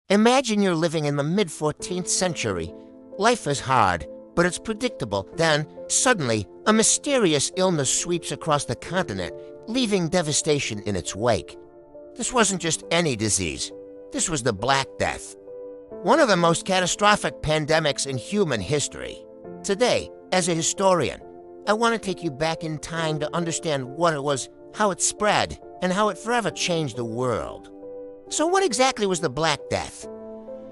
Imagine you're living in the mid-14th century. Life is hard, but it's predictable. Then, suddenly, a mysterious illness sweeps across the continent, leaving devastation in its wake. This wasn't just any disease. This was the Black Death, one of the most catastrophic pandemics in human history. Today, as a historian, I want to take you back in time to understand what it was, how it spread, and how it forever changed the world. So what exactly was the Black Death?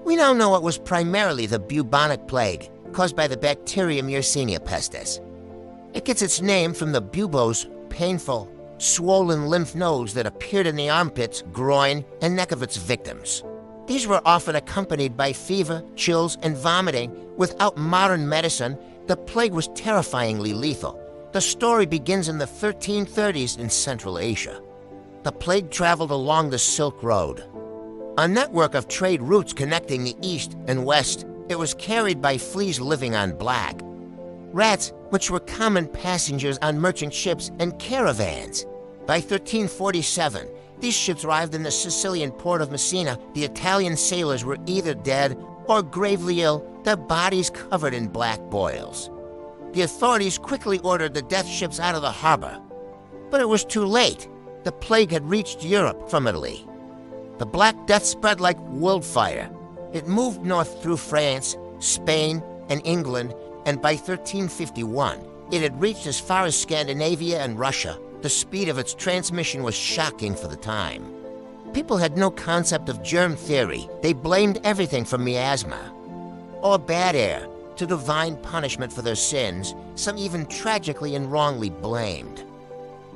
We now know it was primarily the bubonic plague, caused by the bacterium Yersinia pestis. It gets its name from the buboes, painful, swollen lymph nodes that appeared in the armpits, groin, and neck of its victims. These were often accompanied by fever, chills, and vomiting. Without modern medicine, the plague was terrifyingly lethal. The story begins in the 1330s in Central Asia. The plague traveled along the Silk Road, a network of trade routes connecting the East and West. It was carried by fleas living on black rats, which were common passengers on merchant ships and caravans. By 1347, these ships arrived in the Sicilian port of Messina. The Italian sailors were either dead or gravely ill, their bodies covered in black boils. The authorities quickly ordered the death ships out of the harbor. But it was too late. The plague had reached Europe from Italy. The Black Death spread like wildfire. It moved north through France, Spain, and England, and by 1351, it had reached as far as Scandinavia and Russia. The speed of its transmission was shocking for the time. People had no concept of germ theory. They blamed everything from miasma or bad air to divine punishment for their sins, some even tragically and wrongly blamed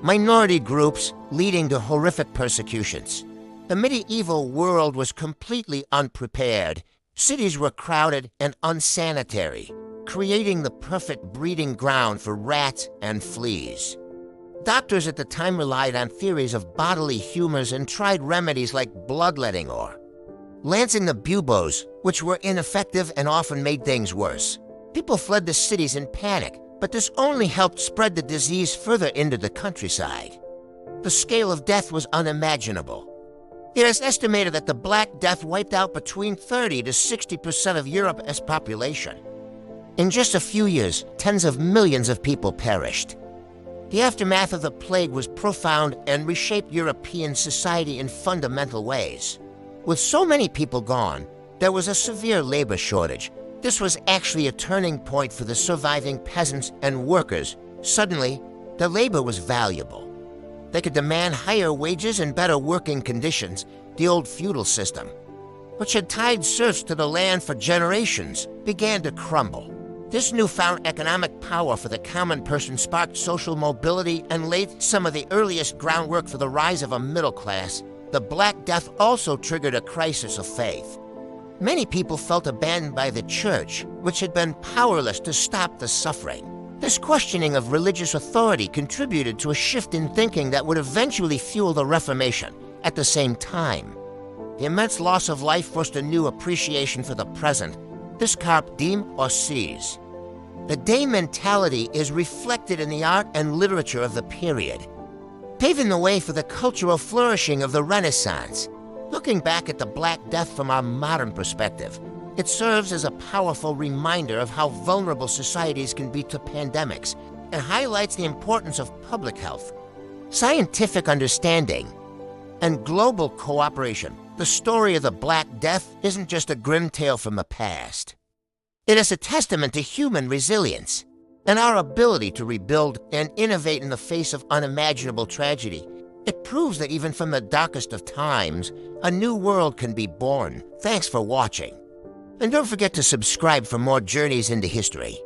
minority groups, leading to horrific persecutions. The medieval world was completely unprepared. Cities were crowded and unsanitary, creating the perfect breeding ground for rats and fleas. Doctors at the time relied on theories of bodily humors and tried remedies like bloodletting or lancing the buboes, which were ineffective and often made things worse. People fled the cities in panic, but this only helped spread the disease further into the countryside. The scale of death was unimaginable. It is estimated that the Black Death wiped out between 30 to 60% of Europe's population. In just a few years, tens of millions of people perished. The aftermath of the plague was profound and reshaped European society in fundamental ways. With so many people gone, there was a severe labor shortage. This was actually a turning point for the surviving peasants and workers. Suddenly, their labor was valuable. They could demand higher wages and better working conditions. The old feudal system, which had tied serfs to the land for generations, began to crumble. This newfound economic power for the common person sparked social mobility and laid some of the earliest groundwork for the rise of a middle class. The Black Death also triggered a crisis of faith. Many people felt abandoned by the church, which had been powerless to stop the suffering. This questioning of religious authority contributed to a shift in thinking that would eventually fuel the Reformation. At the same time, the immense loss of life forced a new appreciation for the present. This carpe diem or seize. The day mentality is reflected in the art and literature of the period, paving the way for the cultural flourishing of the Renaissance. Looking back at the Black Death from our modern perspective, it serves as a powerful reminder of how vulnerable societies can be to pandemics and highlights the importance of public health, scientific understanding, and global cooperation. The story of the Black Death isn't just a grim tale from the past. It is a testament to human resilience and our ability to rebuild and innovate in the face of unimaginable tragedy. It proves that even from the darkest of times, a new world can be born. Thanks for watching. And don't forget to subscribe for more journeys into history.